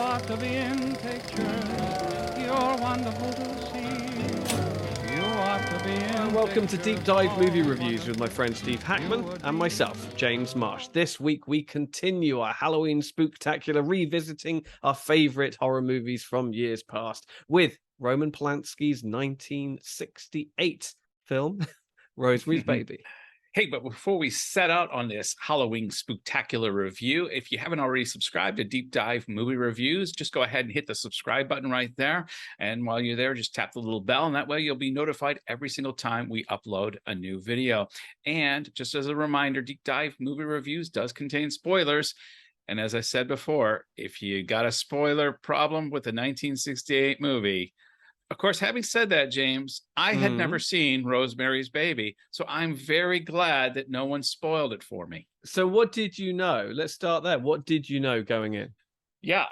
ought to be in pictures. You're wonderful to see. You ought to be in Welcome to Deep Dive pictures. Movie Reviews with my friend Steve Hackman and myself, James Marsh. This week we continue our Halloween Spooktacular, revisiting our favourite horror movies from years past with Roman Polanski's 1968 film, Rosemary's Baby. Hey, but before we set out on this Halloween Spooktacular review, if you haven't already subscribed to Deep Dive Movie Reviews, just go ahead and hit the subscribe button right there. And while you're there, just tap the little bell, and that way you'll be notified every single time we upload a new video. And just as a reminder, Deep Dive Movie Reviews does contain spoilers. And as I said before, if you got a spoiler problem with the 1968 movie, of course, having said that, James, I had never seen Rosemary's Baby, so I'm very glad that no one spoiled it for me. So what did you know? Let's start there. What did you know going in? Yeah,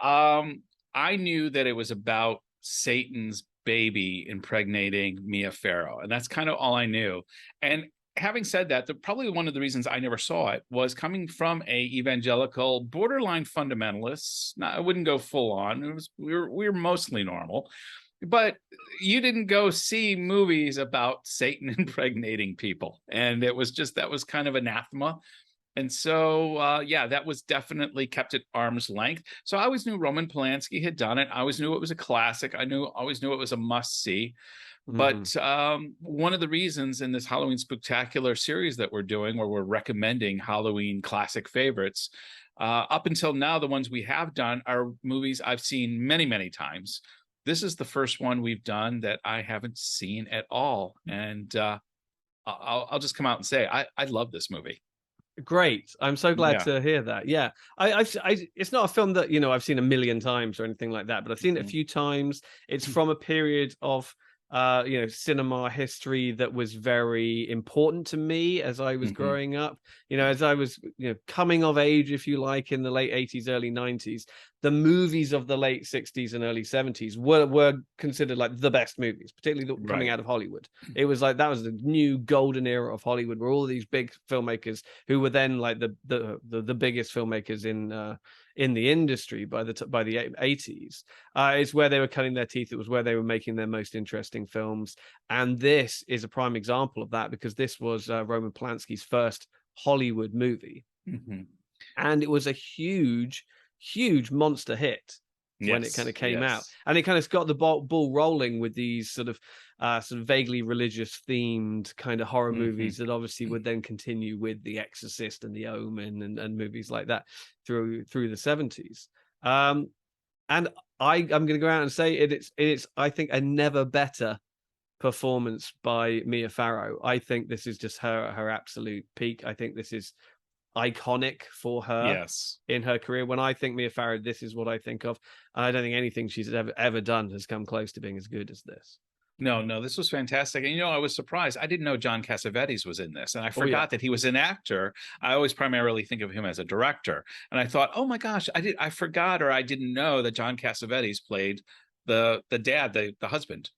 I knew that it was about Satan's baby impregnating Mia Farrow, and that's kind of all I knew. And having said that, probably one of the reasons I never saw it was coming from a evangelical, borderline fundamentalist. I wouldn't go full on. We were mostly normal. But you didn't go see movies about Satan impregnating people. And that was kind of anathema. And so, yeah, that was definitely kept at arm's length. So I always knew Roman Polanski had done it. I always knew it was a classic. Always knew it was a must see. But one of the reasons in this Halloween Spooktacular series that we're doing, where we're recommending Halloween classic favorites, up until now, the ones we have done are movies I've seen many, many times. This is the first one we've done that I haven't seen at all. And I'll just come out and say, I love this movie. Great. I'm so glad to hear that. Yeah. It's not a film that, I've seen a million times or anything like that, but I've seen it a few times. It's from a period of, cinema history that was very important to me as I was growing up, as I was, coming of age, if you like, in the late 80s, early 90s. The movies of the late 60s and early 70s were considered like the best movies, particularly coming out of Hollywood. It was like that was the new golden era of Hollywood, where all these big filmmakers who were then like the biggest filmmakers in the industry by the 80s. It's where they were cutting their teeth. It was where they were making their most interesting films. And this is a prime example of that, because this was Roman Polanski's first Hollywood movie. And it was a huge monster hit when it kind of came out, and it kind of got the ball rolling with these sort of vaguely religious themed kind of horror movies that obviously would then continue with The Exorcist and The Omen and movies like that through the 70s. And I'm going to go out and say it's I think a never better performance by Mia Farrow. I think this is just her absolute peak. I think this is iconic for her in her career. When I think Mia Farrow, this is what I think of. I don't think anything she's ever done has come close to being as good as this. No, this was fantastic. And, I was surprised. I didn't know John Cassavetes was in this. And I forgot that he was an actor. I always primarily think of him as a director. And I thought, oh my gosh, I forgot, or I didn't know that John Cassavetes played the dad, the husband.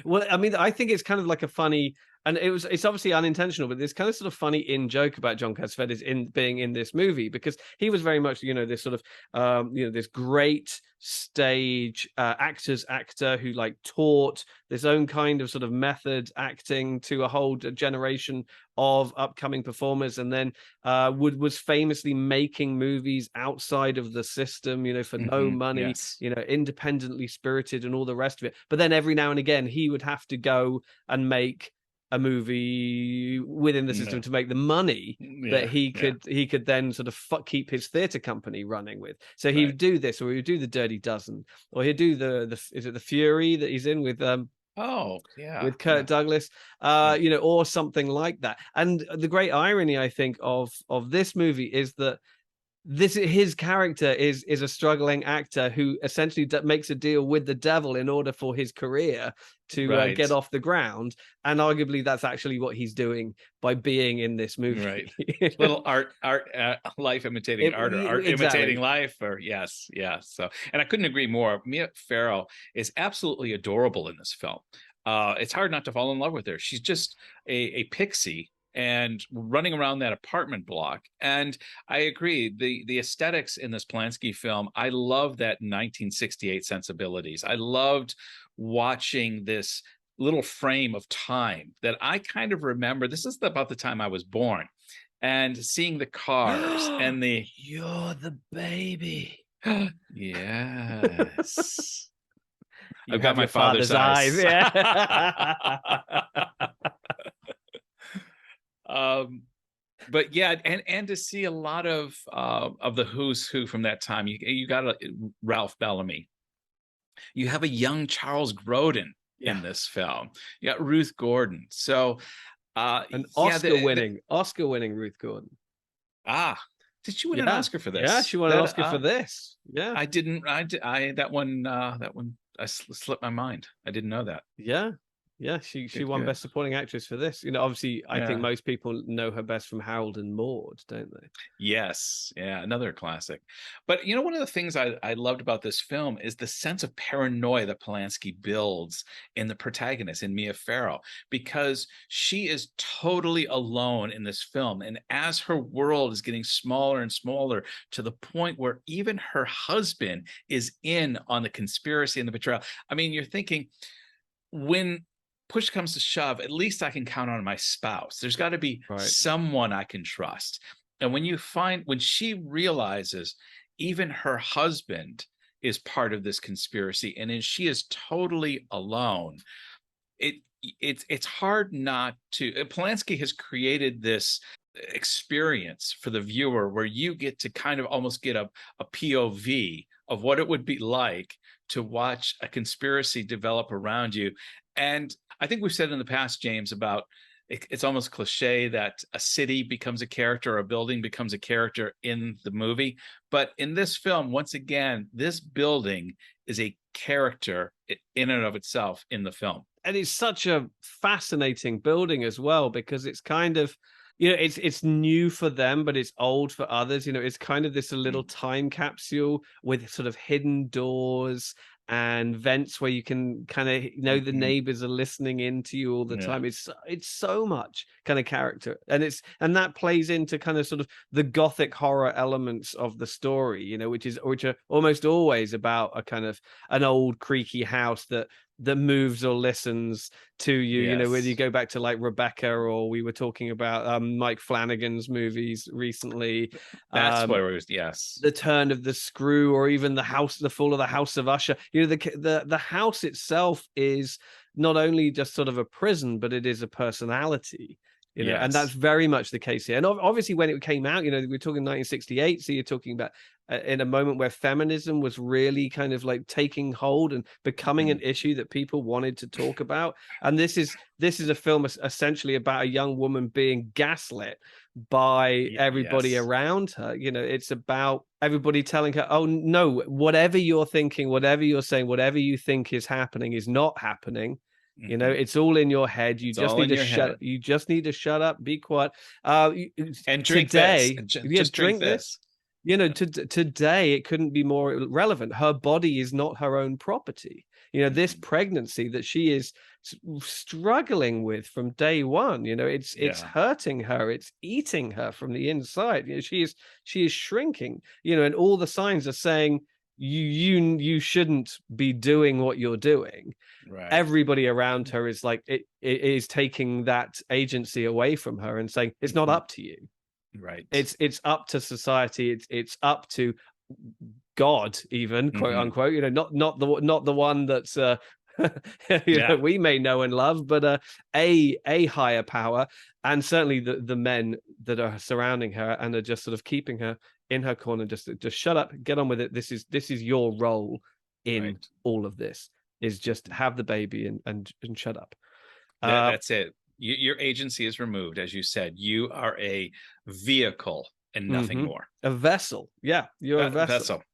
Well, I mean, I think it's kind of like a funny, and it's obviously unintentional, but this kind of sort of funny in joke about John Cassavetes in being in this movie, because he was very much, this sort of, this great stage actor who like taught this own kind of sort of method acting to a whole generation of upcoming performers, and then was famously making movies outside of the system, for no money, independently spirited and all the rest of it. But then every now and again he would have to go and make a movie within the system to make the money that he could then sort of keep his theater company running with. So he would do this, or he would do the Dirty Dozen, or he'd do the is it the Fury that he's in with with Kirk Douglas, or something like that. And the great irony, I think, of this movie is that his character is a struggling actor who essentially makes a deal with the devil in order for his career to get off the ground, and arguably that's actually what he's doing by being in this movie. Little art life imitating art, or art imitating life, or so. And I couldn't agree more. Mia Farrow is absolutely adorable in this film. It's hard not to fall in love with her. She's just a pixie and running around that apartment block. And I agree, the aesthetics in this Polanski film, I love that 1968 sensibilities. I loved watching this little frame of time that I kind of remember. This is about the time I was born, and seeing the cars and the You're the baby. yes. I've got my father's eyes. Yeah. But yeah, and to see a lot of the who's who from that time. You got Ralph Bellamy. You have a young Charles Grodin in this film. You got Ruth Gordon. So an Oscar-winning Ruth Gordon. Did she win an Oscar for this? Yeah, she won an Oscar for this. Yeah, I didn't. That one I slipped my mind. I didn't know that. Yeah, she won Best Supporting Actress for this. Obviously, I think most people know her best from Harold and Maude, don't they? Yes, yeah, another classic. But one of the things I loved about this film is the sense of paranoia that Polanski builds in the protagonist, in Mia Farrow, because she is totally alone in this film. And as her world is getting smaller and smaller, to the point where even her husband is in on the conspiracy and the betrayal. I mean, you're thinking, when push comes to shove, at least I can count on my spouse. There's got to be someone I can trust. And when she realizes even her husband is part of this conspiracy, and then she is totally alone, it's hard not to. Polanski has created this experience for the viewer where you get to kind of almost get a POV of what it would be like to watch a conspiracy develop around you. And I think we've said in the past, James, about it's almost cliche that a city becomes a character or a building becomes a character in the movie. But in this film, once again, this building is a character in and of itself in the film. And it's such a fascinating building as well, because it's kind of, it's new for them, but it's old for others. It's kind of this little time capsule with sort of hidden doors and vents where you can kind of the neighbors are listening into you all the time. It's so much kind of character, and that plays into kind of sort of the gothic horror elements of the story, which are almost always about a kind of an old creaky house that moves or listens to you. Whether you go back to like Rebecca, or we were talking about Mike Flanagan's movies recently. That's where it was. The Turn of the Screw, or even the fall of the House of Usher. The house itself is not only just sort of a prison, but it is a personality. And that's very much the case here. And obviously, when it came out, we're talking 1968, so you're talking about in a moment where feminism was really kind of like taking hold and becoming an issue that people wanted to talk about. And this is a film essentially about a young woman being gaslit by everybody around her. It's about everybody telling her, oh no, whatever you're thinking, whatever you're saying, whatever you think is happening is not happening. It's all in your head. You just need to shut up, be quiet, and drink today. This. Just drink this. Today it couldn't be more relevant. Her body is not her own property. This pregnancy that she is struggling with from day one, it's hurting her, it's eating her from the inside. She is shrinking, and all the signs are saying you shouldn't be doing what you're doing. Everybody around her is like it is taking that agency away from her and saying it's not up to you. It's up to society. It's up to God, even quote unquote. Not the one that's we may know and love, but a higher power, and certainly the men that are surrounding her and are just sort of keeping her in her corner. Just shut up, get on with it. This is your role in all of this. Is just have the baby and shut up. That's it. Your agency is removed, as you said. You are a vehicle and nothing more. A vessel. Yeah, you're a vessel.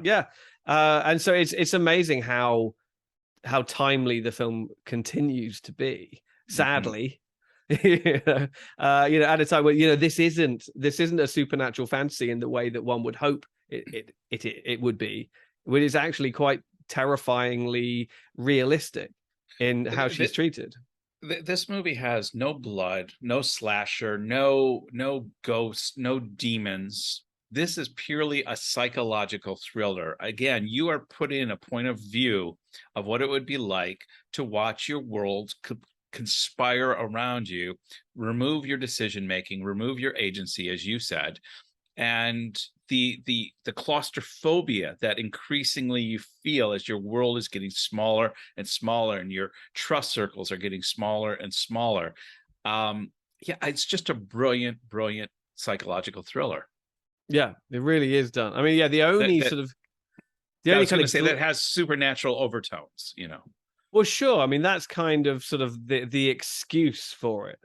Yeah. And so it's amazing how timely the film continues to be. Sadly, at a time where this isn't a supernatural fantasy in the way that one would hope it would be. It is actually quite terrifyingly realistic in how she's treated. This movie has no blood, no slasher, no ghosts, no demons. This is purely a psychological thriller. Again, you are put in a point of view of what it would be like to watch your world conspire around you, remove your decision making, remove your agency, as you said, and the claustrophobia that increasingly you feel as your world is getting smaller and smaller, and your trust circles are getting smaller and smaller. Yeah, it's just a brilliant psychological thriller. Yeah, it really is done. I mean, yeah, the only that, sort of I was going to say that has supernatural overtones, you know. Well, sure. I mean, that's kind of sort of the excuse for it,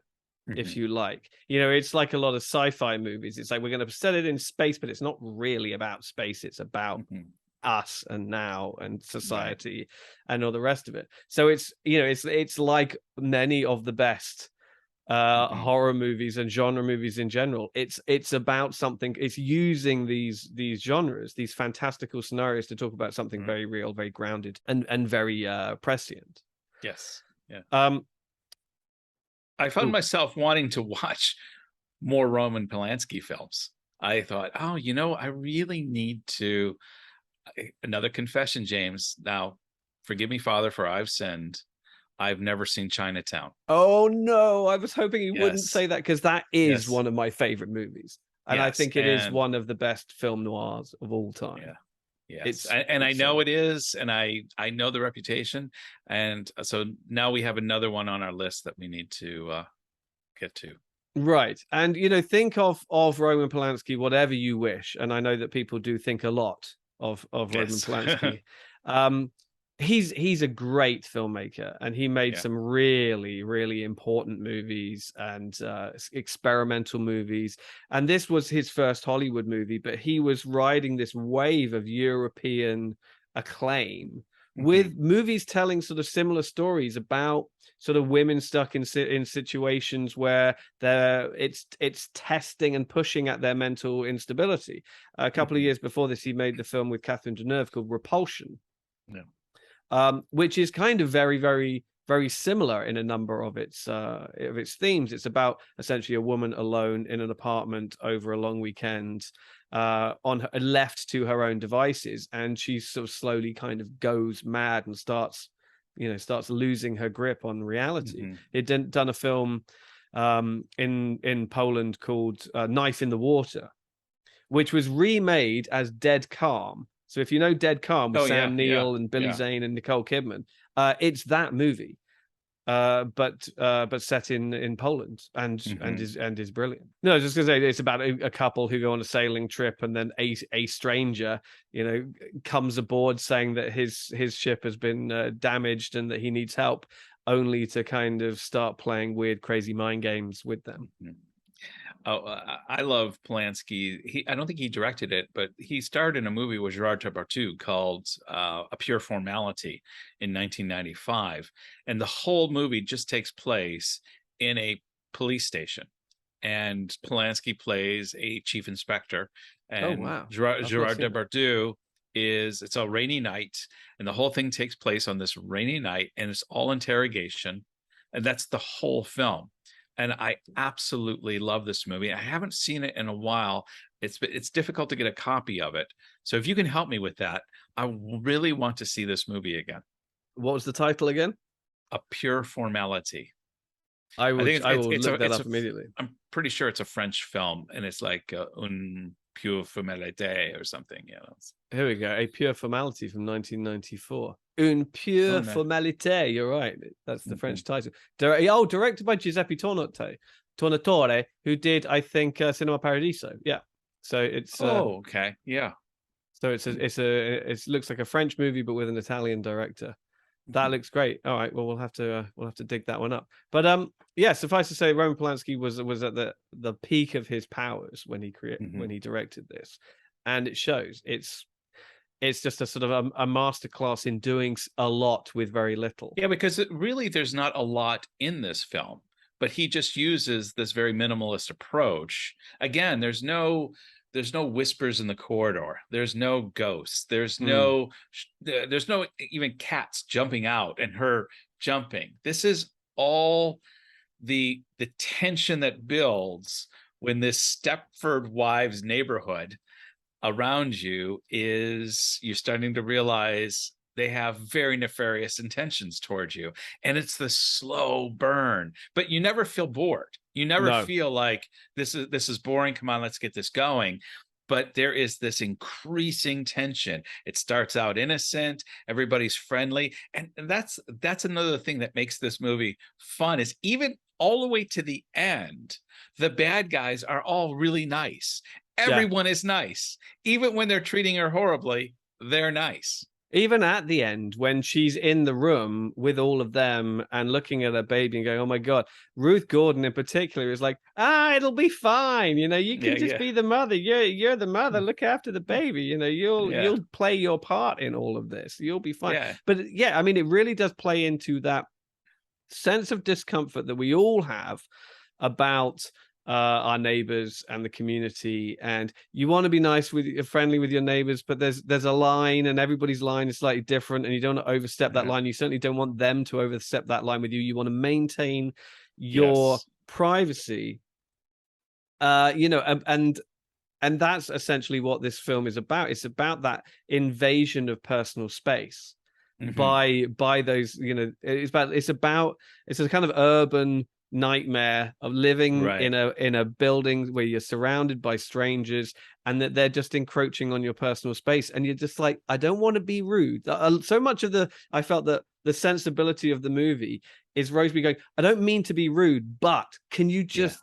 if you like. You know, it's like a lot of sci-fi movies. It's like we're going to set it in space, but it's not really about space. It's about us and now and society and all the rest of it. So it's, you know, it's like many of the best horror movies and genre movies in general. It's about something. It's using these genres, these fantastical scenarios, to talk about something very real, very grounded, and very prescient. Yes. Yeah. I found myself wanting to watch more Roman Polanski films. I thought, oh, you know, I really need to. Another confession, James. Now, forgive me, Father, for I've sinned. I've never seen Chinatown. Oh no, I was hoping you wouldn't say that, because that is one of my favorite movies. And I think it is one of the best film noirs of all time. Yeah. Yes. And I know it is, and I know the reputation. And so now we have another one on our list that we need to get to. Right. And, you know, think of Roman Polanski, whatever you wish. And I know that people do think a lot of Roman Polanski. He's a great filmmaker, and he made some really important movies and experimental movies. And this was his first Hollywood movie, but he was riding this wave of European acclaim with movies telling sort of similar stories about sort of women stuck in situations where it's testing and pushing at their mental instability. A couple of years before this, he made the film with Catherine Deneuve called Repulsion. Which is kind of very similar in a number of its themes. It's about essentially a woman alone in an apartment over a long weekend, left to her own devices, and she sort of slowly kind of goes mad and starts losing her grip on reality. He'd done a film in Poland called Knife in the Water, which was remade as Dead Calm. So if you know Dead Calm with Sam Neill and Billy Zane and Nicole Kidman, it's that movie, but set in Poland, and is brilliant. No, I was just gonna say it's about a couple who go on a sailing trip, and then a stranger, you know, comes aboard saying that his ship has been damaged and that he needs help, only to kind of start playing weird, crazy mind games with them. Oh, I love Polanski. I don't think he directed it, but he starred in a movie with Gerard Depardieu called A Pure Formality in 1995. And the whole movie just takes place in a police station. And Polanski plays a chief inspector. And Gerard Depardieu it's a rainy night. And the whole thing takes place on this rainy night. And it's all interrogation. And that's the whole film. And I absolutely love this movie. I haven't seen it in a while. It's difficult to get a copy of it. So if you can help me with that, I really want to see this movie again. What was the title again? A Pure Formality. I will look that up immediately. I'm pretty sure it's a French film, and it's like un pure formalité or something. You know. Here we go. A Pure Formality from 1994. Une pure formalité. You're right. That's the French title. Directed by Giuseppe Tornatore, who did, I think, Cinema Paradiso. Yeah. So it's. Okay. Yeah. So it looks like a French movie, but with an Italian director. That looks great. All right. Well, we'll have to dig that one up. But yeah, suffice to say, Roman Polanski was at the peak of his powers when he directed this, and it shows. It's just a sort of a masterclass in doing a lot with very little. Yeah, because really there's not a lot in this film, but he just uses this very minimalist approach. Again, there's no whispers in the corridor. There's no ghosts. There's no even cats jumping out and her jumping. This is all the tension that builds when this Stepford Wives neighborhood around you is, you're starting to realize they have very nefarious intentions towards you. And it's the slow burn, but you never feel bored. You never feel like this is boring. Come on, let's get this going. But there is this increasing tension. It starts out innocent, everybody's friendly. And that's another thing that makes this movie fun, is even all the way to the end, the bad guys are all really nice. Everyone is nice. Even when they're treating her horribly, they're nice. Even at the end, when she's in the room with all of them and looking at her baby and going, oh my God, Ruth Gordon in particular is like, it'll be fine. You know, you can just be the mother. You're the mother. Look after the baby. You know, you'll play your part in all of this. You'll be fine. Yeah. But I mean, it really does play into that sense of discomfort that we all have about our neighbors and the community, and you want to be nice with friendly with your neighbors, but there's a line, and everybody's line is slightly different, and you don't want to overstep that line. You certainly don't want them to overstep that line with you. You want to maintain your privacy, you know, and that's essentially what this film is about. It's about that invasion of personal space by those, you know, it's a kind of urban nightmare of living in a building where you're surrounded by strangers, and that they're just encroaching on your personal space, and you're just like, I don't want to be rude. So much of I felt that the sensibility of the movie is Rosemary going, I don't mean to be rude, but can you just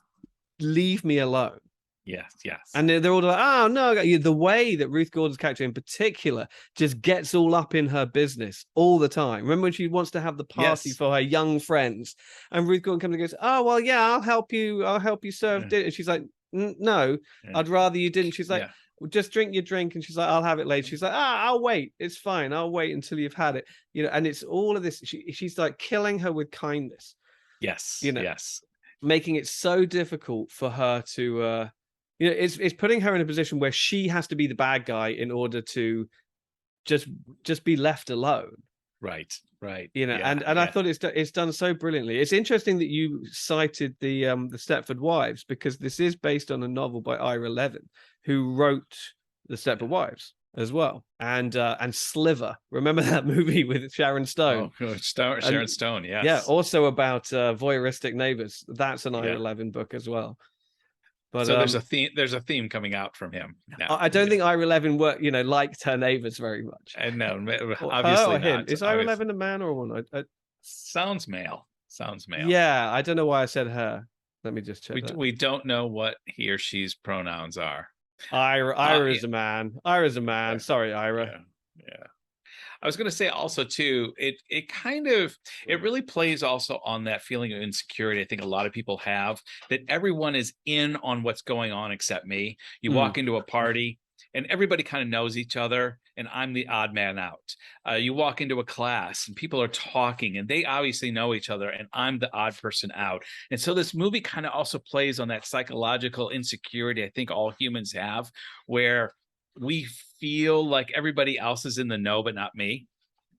leave me alone? Yes. And they're all like, oh, no. The way that Ruth Gordon's character in particular just gets all up in her business all the time. Remember when she wants to have the party for her young friends, and Ruth Gordon comes and goes, oh, well, yeah, I'll help you serve dinner. And she's like, no, I'd rather you didn't. She's like, well, just drink your drink. And she's like, I'll have it later. She's like, I'll wait. It's fine. I'll wait until you've had it. You know, and it's all of this. She's like killing her with kindness. Yes. You know, making it so difficult for her to, you know, it's putting her in a position where she has to be the bad guy in order to just be left alone. Right. You know, and I thought it's done so brilliantly. It's interesting that you cited the Stepford Wives, because this is based on a novel by Ira Levin, who wrote the Stepford Wives as well, and Sliver. Remember that movie with Sharon Stone? Sharon Stone, yes. Yeah, also about voyeuristic neighbors. That's an Ira Levin book as well. But, so there's a theme coming out from him now. I don't think Ira Levin liked her neighbors very much. And no, obviously not. Is Ira Levin a man or a woman? Sounds male. Yeah, I don't know why I said her. Let me just check. We don't know what he or she's pronouns are. Ira is a man. Ira's a man. Sorry, Ira. Yeah. I was going to say also too, it really plays also on that feeling of insecurity. I think a lot of people have, that everyone is in on what's going on except me. You walk into a party and everybody kind of knows each other, and I'm the odd man out. You walk into a class and people are talking and they obviously know each other, and I'm the odd person out. And so this movie kind of also plays on that psychological insecurity I think all humans have, where we feel like everybody else is in the know, but not me.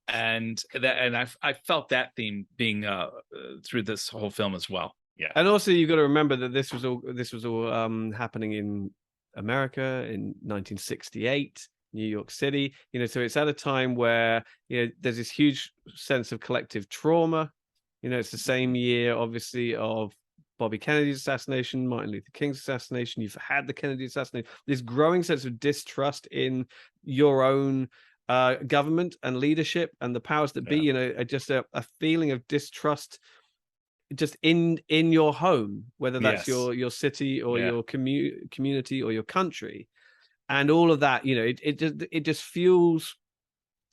And I felt that theme being through this whole film as well. Yeah. And also you've got to remember that this was all happening in America in 1968, New York City. You know, so it's at a time where, you know, there's this huge sense of collective trauma. You know, it's the same year, obviously, of Bobby Kennedy's assassination, Martin Luther King's assassination. You've had the Kennedy assassination. This growing sense of distrust in your own government and leadership and the powers that be. You know, just a feeling of distrust just in your home, whether that's your city or your community or your country, and all of that. You know, it just fuels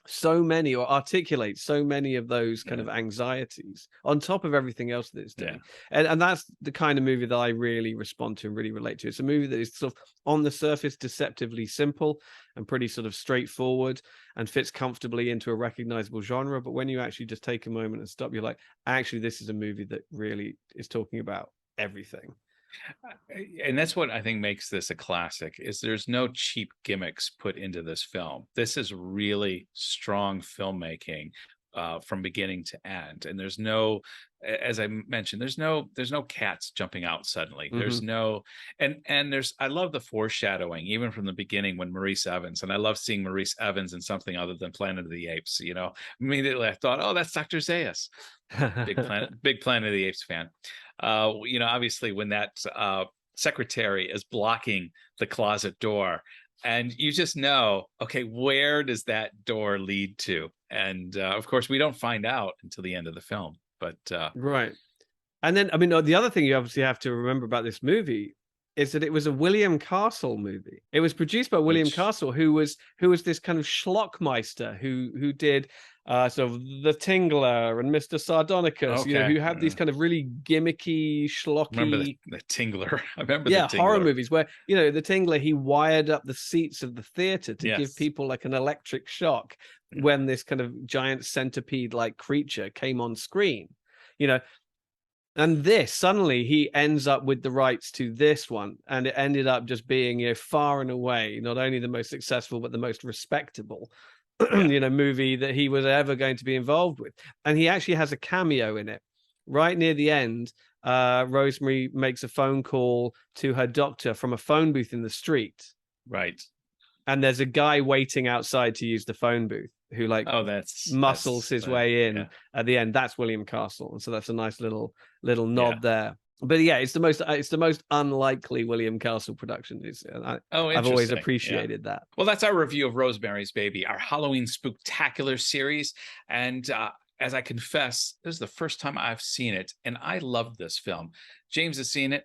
so many, or articulates so many of those kind of anxieties on top of everything else that it's doing. And that's the kind of movie that I really respond to and really relate to. It's a movie that is sort of on the surface deceptively simple and pretty sort of straightforward and fits comfortably into a recognizable genre, but when you actually just take a moment and stop, you're like, actually this is a movie that really is talking about everything. And that's what I think makes this a classic, is there's no cheap gimmicks put into this film. This is really strong filmmaking from beginning to end. And there's no, as I mentioned, there's no cats jumping out suddenly. There's no, and I love the foreshadowing even from the beginning when Maurice Evans, and I love seeing Maurice Evans in something other than Planet of the Apes. You know, immediately I thought, oh, that's Dr. Zaius. big Planet of the Apes fan. You know, obviously when that secretary is blocking the closet door, and you just know, okay, where does that door lead to? And of course, we don't find out until the end of the film. But right. And then, I mean, the other thing you obviously have to remember about this movie is that it was a William Castle movie. It was produced by William Castle, who was this kind of schlockmeister who did sort of The Tingler and Mr. Sardonicus, you know, who have these kind of really gimmicky, schlocky. Remember the Tingler? I remember the Tingler. Horror movies where, you know, The Tingler, he wired up the seats of the theater to give people like an electric shock when this kind of giant centipede-like creature came on screen, you know. And this, suddenly he ends up with the rights to this one, and it ended up just being, you know, far and away not only the most successful but the most respectable you know, movie that he was ever going to be involved with. And he actually has a cameo in it right near the end. Rosemary makes a phone call to her doctor from a phone booth in the street, right? And there's a guy waiting outside to use the phone booth who like muscles his way in at the end. That's William Castle, and so that's a nice little nod there. But yeah, it's the most unlikely William Castle production. I've always appreciated that. Well, that's our review of Rosemary's Baby, our Halloween Spooktacular series. And as I confess, this is the first time I've seen it, and I loved this film. James has seen it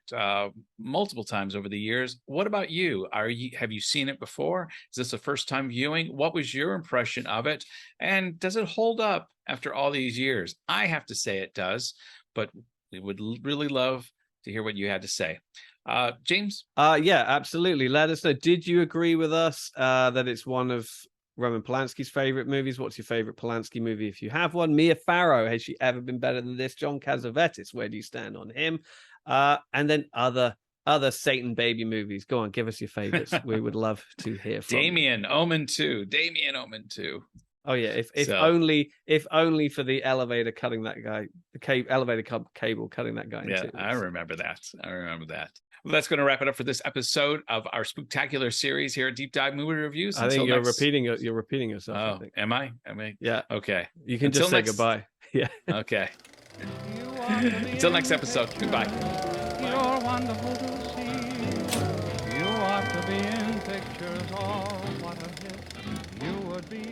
multiple times over the years. What about you? Have you seen it before? Is this a first time viewing? What was your impression of it? And does it hold up after all these years? I have to say it does, but we would really love to hear what you had to say. James? Yeah, absolutely. Let us know. Did you agree with us that it's one of Roman Polanski's favorite movies? What's your favorite Polanski movie if you have one? Mia Farrow, has she ever been better than this? John Cassavetes, where do you stand on him? And then other Satan baby movies. Go on, give us your favorites. We would love to hear from Damien, Omen 2. Damien, Omen 2. Oh yeah, if only for the elevator cutting that guy, elevator cable cutting that guy. Yeah, I remember that. Well, that's going to wrap it up for this episode of our Spooktacular series here at Deep Dive Movie Reviews. I think you're repeating yourself. Oh, I think. am I? Yeah. Okay. You can just say goodbye. Yeah. Okay. Until next episode. Goodbye. You're wonderful to see. You ought to be in pictures. Oh, what a hit you would be.